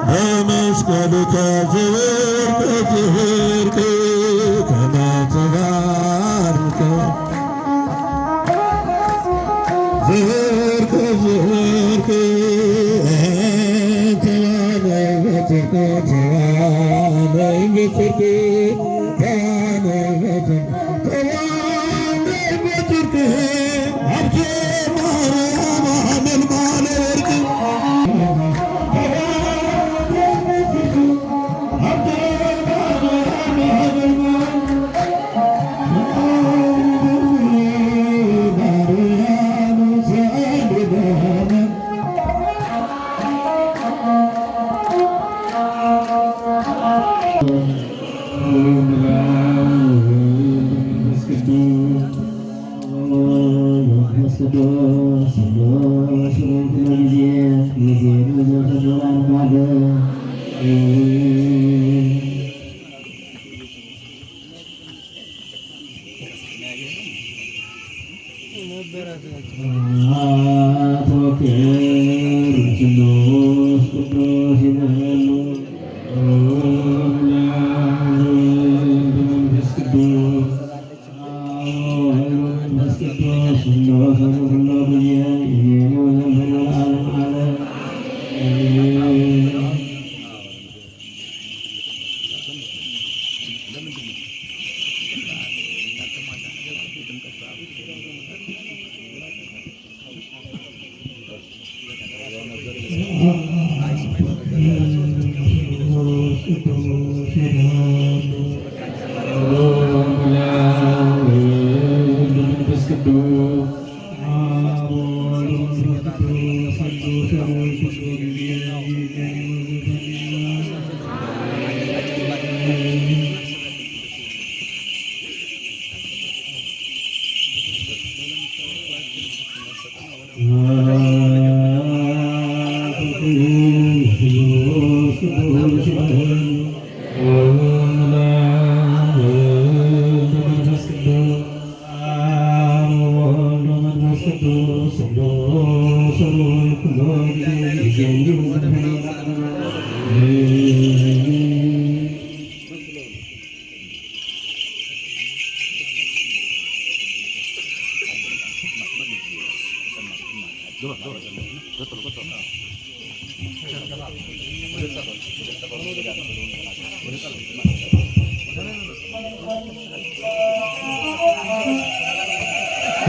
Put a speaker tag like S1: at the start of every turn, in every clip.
S1: በመስቀልከ ዝወርቅ ዝወርቅ ከመ ትባርከ ዝወርቅ ዝወርቅ ተዋነይ በጽድቅ ተዋነይ በጽድቅ ተዋነይ በጽድቅ ተዋነይ በጽድቅ ሀብተ ማርያም አመልማለ ወርቅ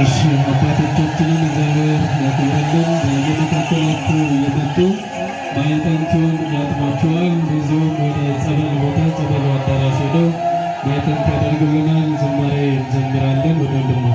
S2: እሺ አባቶቻችንን እግዚአብሔር ያክብርልን። በየመካከላችሁ እየመጡ ማኅተማቸውን ያጥቧቸዋል። ብዙም ወደ ጸበል ቦታ ጸበሉ አዳራሽ ሄደው ማኅተም ያደርጉልናል። ዝማሬ እንዘምራለን። ወደ ወንድማ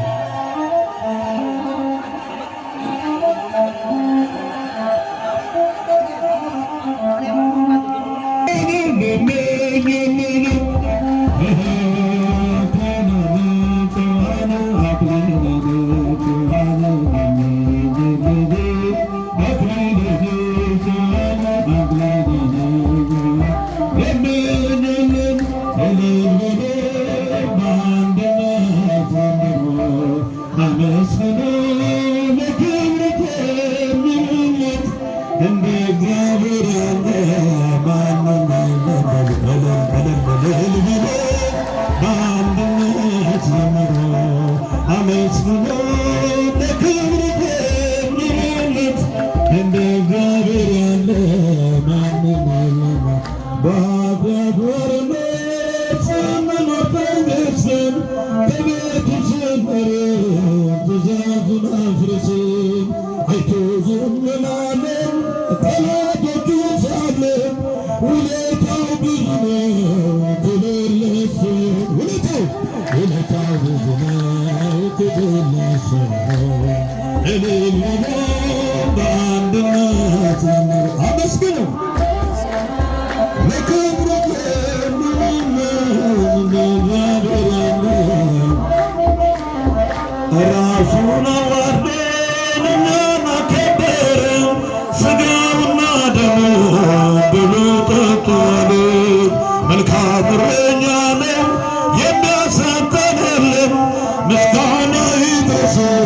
S1: ምስጋና ይድረሰው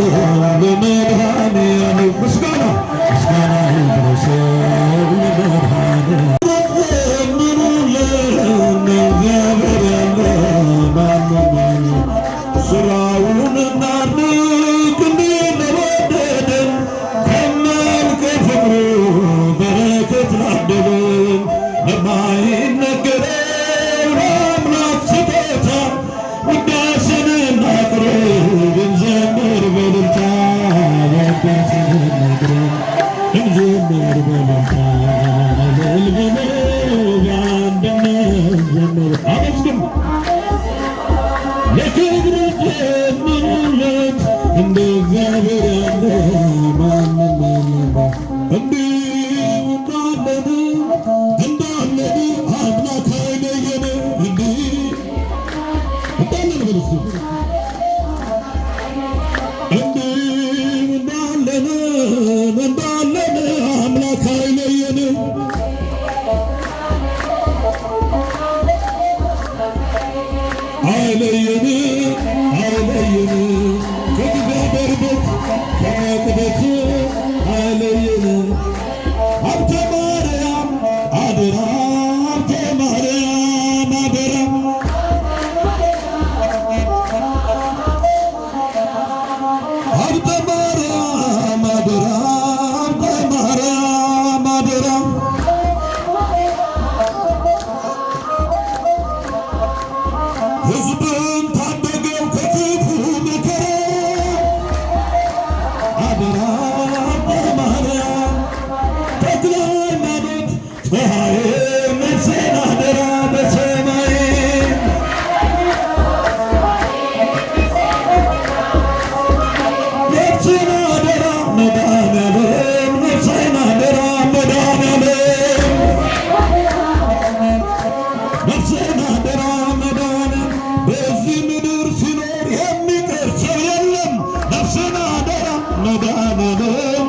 S1: ለመድኃኔዓለም አይለየን አይለየን ከእግዚአብሔር ቤት ከመቅደሱ አይለየን ሀብተ ማርያም አደራ ሀብተ ማርያም አደራ ሀብተ ማርያም አደራ ሀብተ ማርያም አደራ ሕዝብን ታደገው ከክፉ መከራ አደራ ሀብተ ማርያም ተክለ ሃይማኖት ፀሐዬ ነፍሴን አደራ በሰማይ ነፍሴን አደራ መድኃኔዓለም ነፍሴን አደራ መድኃኔዓለም ነፍሴን አደራ መድኃኔዓለም በዚህ ምድር ሲኖር የሚቀር ሰው የለም ነፍሴን አደራ መድኃኔዓለም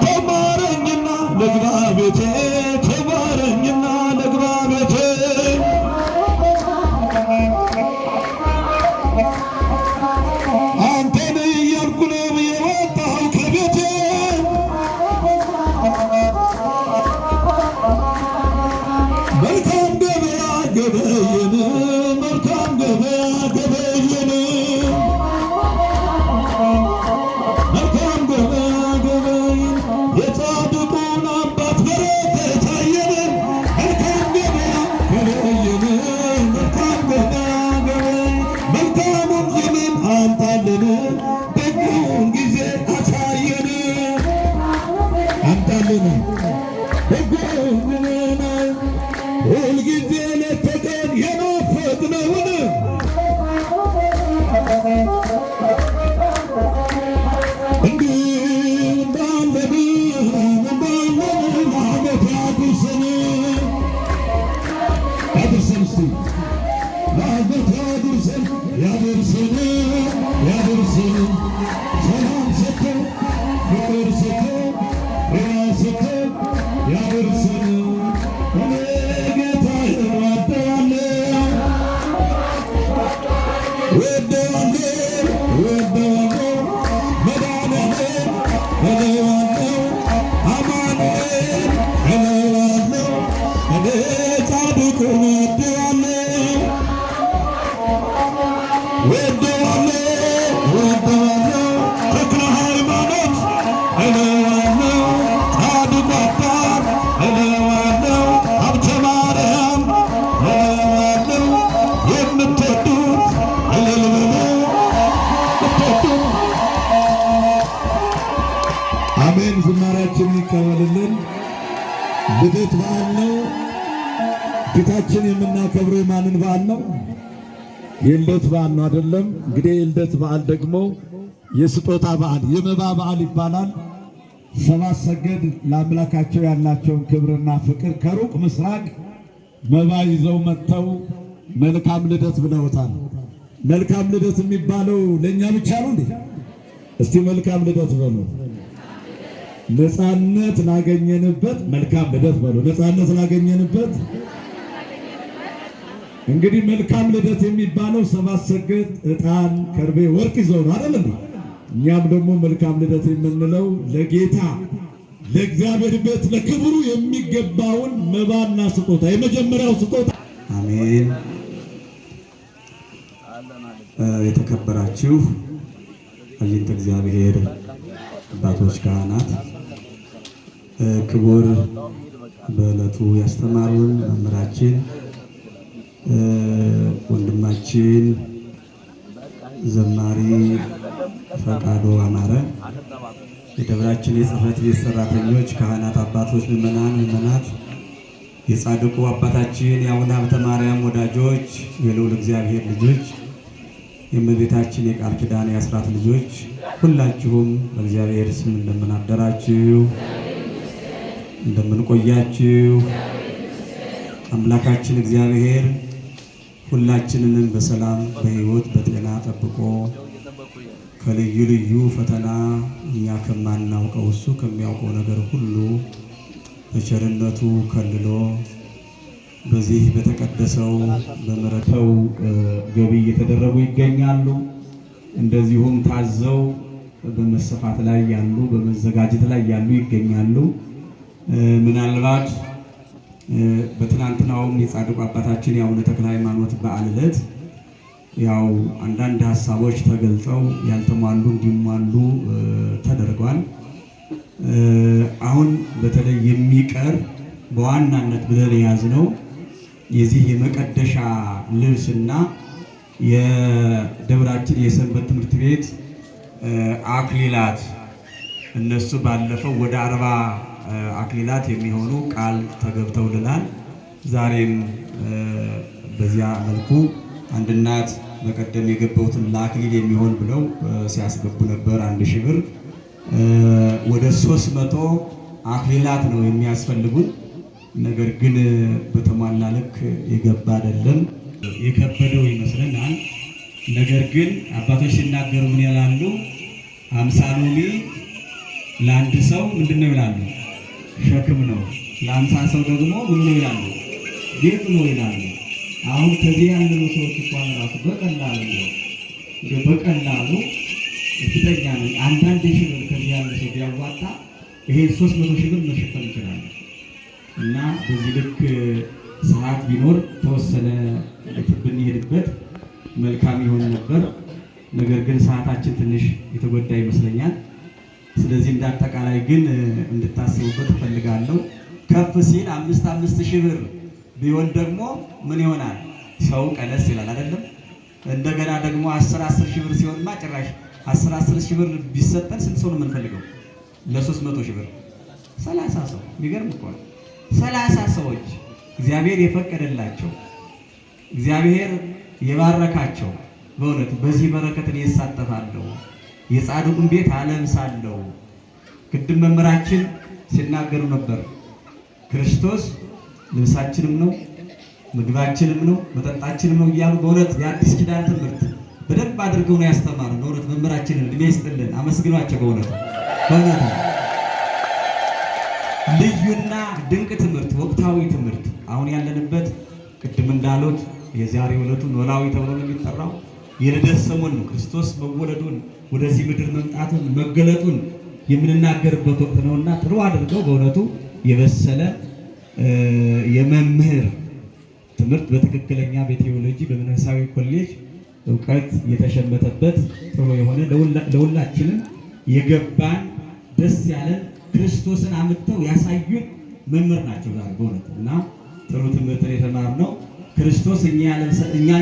S1: ተማረኝና ልግባ ቤቴ ተማረኝና ልግባ ቤቴ አንተን እያልኩ ነው የወጣው ከቤቴ መልካም ገበያ ገበየን መልካም ገበያ ገበየን መልካም ገበያ ገበየን የጻድቁን አባት በረከት አየን መልካም ገበያ ገበየን መልካም ገበያ ገበየን መልካሙን ዘመን አምጣልን ደጉን ጊዜ አሳየን አምጣልን ደጉን ዘመን ሁልጊዜ ሌት ተቀን የናፈቅነውን እንዲህ እንዳለን ዓመት ያድርሰን ያድርሰን እስቲ ለዓመት ያድርሰን ያድርሰን ያድርሰን ሰላም ሰጥቶ ፍቅር ሰጥቶ ጤና ሰጥቶ ያድርሰን እኔ ጌታዬን ወደዋለሁ ወደዋለሁ መድኃኔዓለም እለዋለሁ አማኑኤል እለዋለሁ እኔ ጻድቁን ወደዋለሁ ወደዋለሁ ተክለ ሃይማኖት እለዋለሁ ጻድቁ አባት እለዋለሁ ሀብተ ማርያም እለዋለሁ የምትወዱት እልል በሉ የምትወዱት አሜን። ዝማሬያችንን ይቀበልልን። ልደት በዓል ነው። ፊታችን የምናከብረው የማንን በዓል ነው? የልደት በዓል ነው አይደለም? እንግዲህ የልደት በዓል ደግሞ የስጦታ በዓል የመባ በዓል ይባላል። ሰባት ሰገድ ለአምላካቸው ያላቸውን ክብርና ፍቅር ከሩቅ ምስራቅ መባ ይዘው መጥተው መልካም ልደት ብለውታል። መልካም ልደት የሚባለው ለእኛ ብቻ ነው እንዴ? እስቲ መልካም ልደት በሉ። ነፃነት ላገኘንበት መልካም ልደት በሉ። ነፃነት ላገኘንበት እንግዲህ መልካም ልደት የሚባለው ሰባት ሰገድ ዕጣን፣ ከርቤ፣ ወርቅ ይዘው ነው አይደል እንዴ? እኛም ደግሞ መልካም ልደት የምንለው ለጌታ ለእግዚአብሔር ቤት ለክብሩ የሚገባውን መባና ስጦታ የመጀመሪያው ስጦታ።
S3: አሜን። የተከበራችሁ አይንተ እግዚአብሔር አባቶች፣ ካህናት፣ ክቡር በዕለቱ ያስተማሩን መምህራችን ወንድማችን ዘማሪ ፈቃዱ አማረ፣ የደብራችን የጽሕፈት ቤት ሰራተኞች፣ ካህናት፣ አባቶች፣ ምዕመናት፣ የጻድቁ አባታችን የአቡነ ሀብተ ማርያም ወዳጆች፣ የልዑል እግዚአብሔር ልጆች፣ የእመቤታችን የቃል ኪዳን የአስራት ልጆች ሁላችሁም በእግዚአብሔር ስም እንደምን አደራችሁ? እንደምን ቆያችሁ? አምላካችን እግዚአብሔር ሁላችንንም በሰላም በሕይወት በጤና ጠብቆ ከልዩ ልዩ ፈተና እኛ ከማናውቀው እሱ ከሚያውቀው ነገር ሁሉ በቸርነቱ ከልሎ በዚህ በተቀደሰው በመረተው ገቢ እየተደረጉ ይገኛሉ። እንደዚሁም ታዘው በመሰፋት ላይ ያሉ በመዘጋጀት ላይ ያሉ ይገኛሉ። ምናልባት በትናንትናውም የጻድቁ አባታችን የአቡነ ተክለ ሃይማኖት በዓል ዕለት ያው አንዳንድ ሀሳቦች ተገልጸው ያልተሟሉ እንዲሟሉ ተደርጓል። አሁን በተለይ የሚቀር በዋናነት ብለን የያዝነው የዚህ የመቀደሻ ልብስና የደብራችን የሰንበት ትምህርት ቤት አክሊላት እነሱ ባለፈው ወደ 40 አክሊላት የሚሆኑ ቃል ተገብተውልናል። ዛሬም በዚያ መልኩ አንድ እናት በቀደም የገባሁትን ለአክሊል የሚሆን ብለው ሲያስገቡ ነበር 1000 ብር። ወደ 300 አክሊላት ነው የሚያስፈልጉን። ነገር ግን በተሟላ ልክ የገባ አይደለም። የከበደው ይመስለናል። ነገር ግን አባቶች ሲናገሩ ምን ይላሉ? 50 ሎሚ ለአንድ ሰው ምንድን ነው ይላሉ? ሸክም ነው። ለ50 ሰው ደግሞ ምን ነው ይላሉ? ጌጥ ነው ይላሉ። አሁን ከዚህ ያለኑ ሰዎች እንኳን ራሱ በቀላሉ እርግጠኛ ነኝ አንዳንድ ሺህ ብር ከዚህ ያለ ሰው ቢያዋጣ ይሄ 300 ሺህ ብር መሸፈን ይችላል። እና በዚህ ልክ ሰዓት ቢኖር ተወሰነ ብንሄድበት መልካም ይሆን ነበር። ነገር ግን ሰዓታችን ትንሽ የተጎዳ ይመስለኛል። ስለዚህ እንዳጠቃላይ ግን እንድታስቡበት እፈልጋለሁ። ከፍ ሲል 5 ሺህ ብር ቢሆን ደግሞ ምን ይሆናል? ሰው ቀነስ ይላል አይደለም? እንደገና ደግሞ 10 ሺህ ብር ሲሆንማ ጭራሽ 10 ሺህ ብር ቢሰጠን ስንት ሰው ነው የምንፈልገው? ለ300 ሺህ ብር 30 ሰው። የሚገርም እኮ ነው። 30 ሰዎች እግዚአብሔር የፈቀደላቸው እግዚአብሔር የባረካቸው በእውነት በዚህ በረከት እኔ እሳተፋለሁ፣ የጻድቁን ቤት አለብሳለሁ። ቅድም መምህራችን ሲናገሩ ነበር። ክርስቶስ ልብሳችንም ነው፣ ምግባችንም ነው፣ መጠጣችንም ነው እያሉ በእውነት የአዲስ ኪዳን ትምህርት በደንብ አድርገው ነው ያስተማሩን። በእውነት መምህራችንን እድሜ ይስጥልን፣ አመስግኗቸው። በእውነት ልዩና ድንቅ ትምህርት፣ ወቅታዊ ትምህርት። አሁን ያለንበት ቅድም እንዳሉት የዛሬው ዕለቱ ኖላዊ ተብሎ ነው የሚጠራው። የልደት ሰሞን ነው። ክርስቶስ መወለዱን ወደዚህ ምድር መምጣቱን መገለጡን የምንናገርበት ወቅት ነውና ጥሩ አድርገው በእውነቱ የበሰለ የመምህር ትምህርት በትክክለኛ በቴዎሎጂ በመንፈሳዊ ኮሌጅ እውቀት የተሸመተበት ጥሩ የሆነ ለሁላችንም የገባን ደስ ያለን ክርስቶስን አምጥተው ያሳዩን መምህር ናቸው ዛሬ በእውነት እና ጥሩ ትምህርትን የተማርነው ክርስቶስ እኛን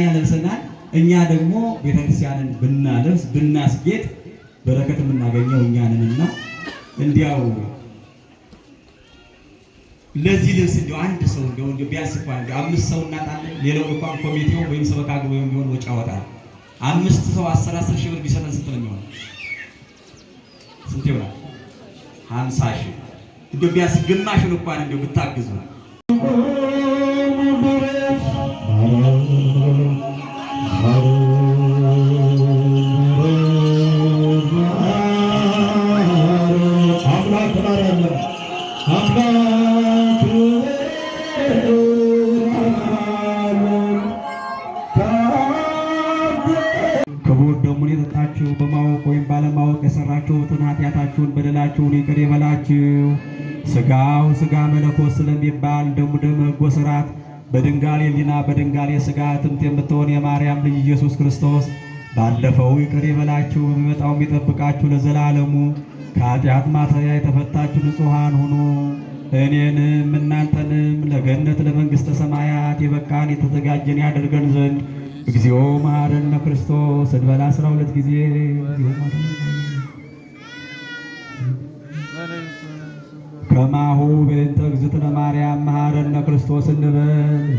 S3: ያለብሰናል። እኛ ደግሞ ቤተክርስቲያንን ብናለብስ ብናስጌጥ በረከት የምናገኘው እኛንንና እንዲያው ለዚህ ልብስ እንዲያው አንድ ሰው እንዲያው ቢያንስ እንኳን 5 ሰው እናጣለን። ሌላው እንኳን ኮሚቴው ወይም ሰበካ ጉባኤው ቢሆን ወጪ ያወጣል። 5 ሰው 10 ሺህ ብር ቢሰጠን ስንት ነው የሚሆነው? ስንት ይሆናል? 50 ሺህ። እንዲያው ቢያንስ ግማሹን እንኳን እንዲያው ብታግዙ
S4: ክቡር ደሙን የጠጣችሁ በማወቅ ወይም ባለማወቅ የሰራችሁትን ኃጢአታችሁን በደላችሁን ይቅር ይበላችሁ። ሥጋው ሥጋ መለኮት ስለሚባል ደሙ ደመ ሕጎ ሥርዓት በድንጋሌ ሕሊና በድንጋሌ ሥጋ እትምት የምትሆን የማርያም ልጅ ኢየሱስ ክርስቶስ ባለፈው ይቅር ይበላችሁ፣ በሚመጣውም ይጠብቃችሁ ለዘላለሙ። ከኃጢአት ማሰሪያ የተፈታችሁ ንጹሐን ሁኑ። እኔንም እናንተንም ለገነት ለመንግሥተ ሰማያት የበቃን የተዘጋጀን ያደርገን ዘንድ እግዚኦ መሐረነ ክርስቶስ እንበል 12 ጊዜ። ከማሁ በእንተ እግዝእትነ ማርያም መሐረነ ክርስቶስ እንበል።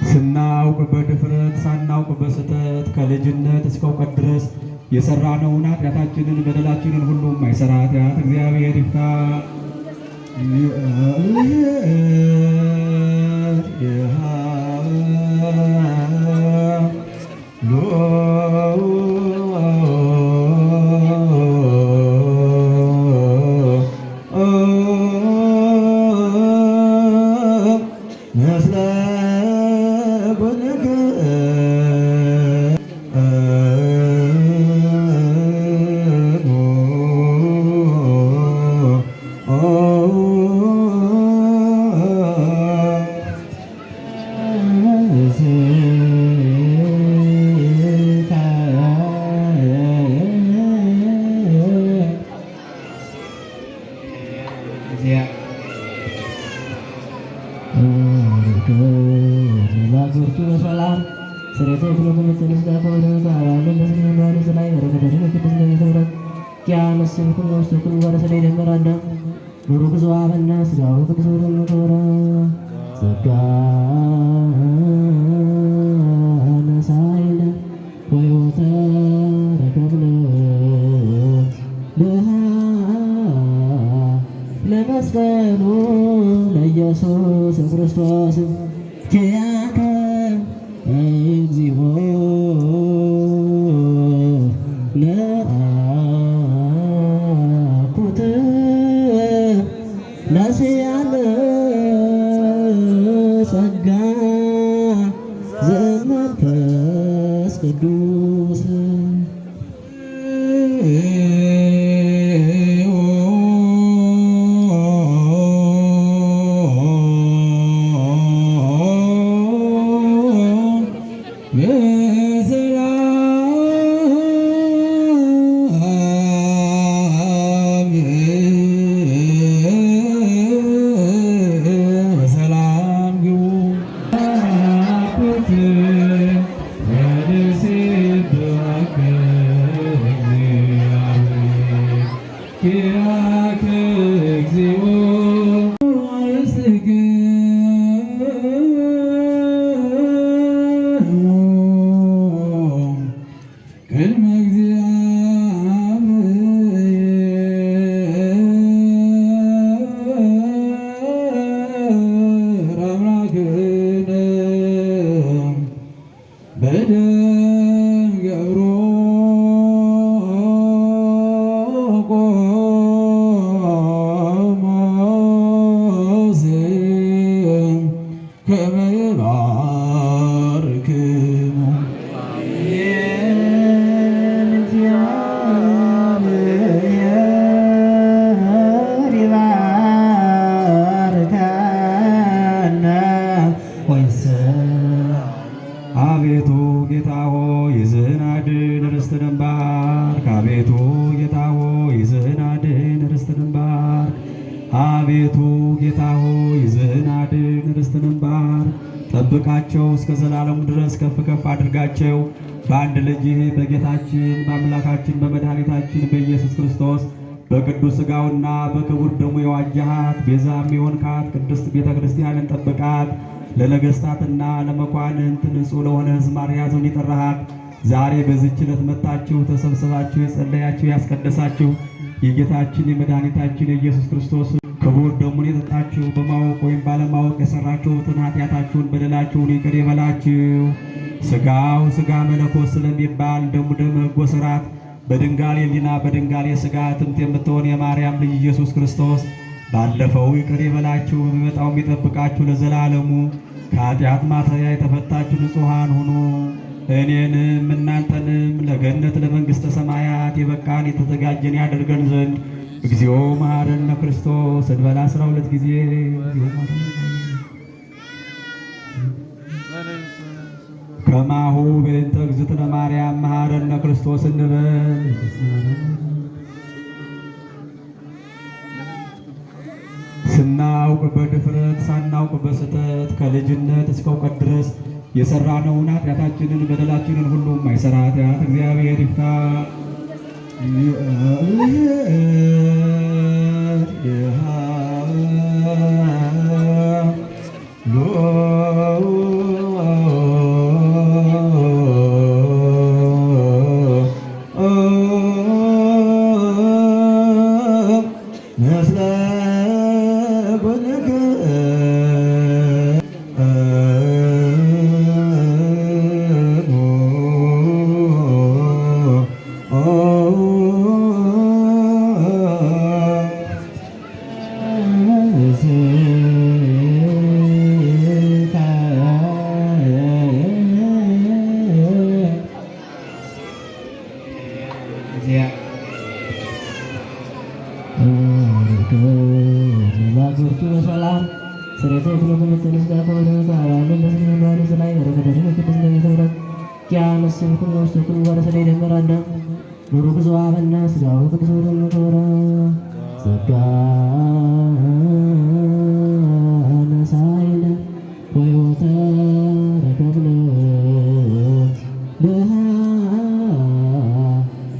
S4: ስናውቅ በድፍረት ሳናውቅ በስተት ከልጅነት እስከ እውቀት ድረስ የሰራነውን ኃጢአታችንን በደላችንን ሁሉ የማይሰራ ኃጢአት እግዚአብሔር ይፍታ። Oh
S5: ኪያነስም ኩሎ ስተኩል ወረሰለ ደመራዳ ኑሩ ብዙአበና ስጋው ቅዱስ ደሙ ተወራ ዘጋ ነሳይለ ወዮተ ረከብነ ለሃ ለመስቀሉ ለኢየሱስ ክርስቶስ ኪያከ እግዚኦ ለአኩት ነስያለ ጸጋ ዘመንፈስ ቅዱስ
S4: አቤቱ ጌታ ሆይ ሕዝብህን አድን፣ ርስትህን ባርክ። አቤቱ ጌታ ሆይ ሕዝብህን አድን፣ ርስትህን ባርክ። አቤቱ ጌታ ሆይ ሕዝብህን አድን፣ ርስትህን ባርክ። ጠብቃቸው እስከ ዘላለሙ ድረስ ከፍ ከፍ አድርጋቸው። በአንድ ልጅህ በጌታችን በአምላካችን በመድኃኒታችን በኢየሱስ ክርስቶስ በቅዱስ ሥጋውና በክቡር ደሙ የዋጃሃት ቤዛም የሆንካት ቅድስት ቤተ ክርስቲያንን ጠብቃት። ለነገሥታትና ለመኳንንት ንጹሕ ለሆነ ሕዝብ ማርያምን የጠራሃት ዛሬ በዚህች ዕለት መጥታችሁ ተሰብስባችሁ የጸለያችሁ ያስቀደሳችሁ የጌታችን የመድኃኒታችን የኢየሱስ ክርስቶስ ክቡር ደሙን የጠጣችሁ በማወቅ ወይም ባለማወቅ የሰራችሁትን ኃጢአታችሁን በደላችሁን ይቅር ይበላችሁ። ሥጋው ሥጋ መለኮት ስለሚባል ደሙ ደም ሕግ ወሥርዓት በድንጋሌ ሕሊና በድንጋሌ ሥጋ እትምት የምትሆን የማርያም ልጅ ኢየሱስ ክርስቶስ ባለፈው ይቅር ይበላችሁ፣ በሚመጣውም ይጠብቃችሁ ለዘላለሙ። ከኃጢአት ማሰሪያ የተፈታችሁ ንጹሐን ሁኑ። እኔንም እናንተንም ለገነት ለመንግሥተ ሰማያት የበቃን የተዘጋጀን ያደርገን ዘንድ እግዚኦ መሐረነ ክርስቶስ እንበል 12 ጊዜ ከማሁ በእንተ እግዝእትነ ማርያም መሐረነ ክርስቶስ እንበል። ስናውቅ በድፍረት ሳናውቅ በስተት ከልጅነት እስከ እውቀት ድረስ የሰራነውን ኃጢአታችንን በደላችንን ሁሉ የማይሰራ ኃጢአት እግዚአብሔር ይፍታ።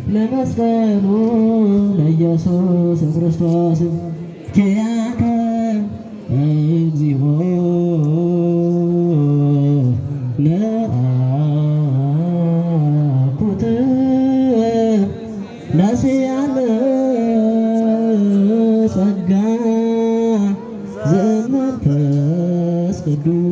S4: ለመስቀሉ
S5: ኢየሱስ ክርስቶስ ኪያከ እግዚኦ ነአኩት ነስያነ ጸጋ ዘመንፈስ ቅዱስ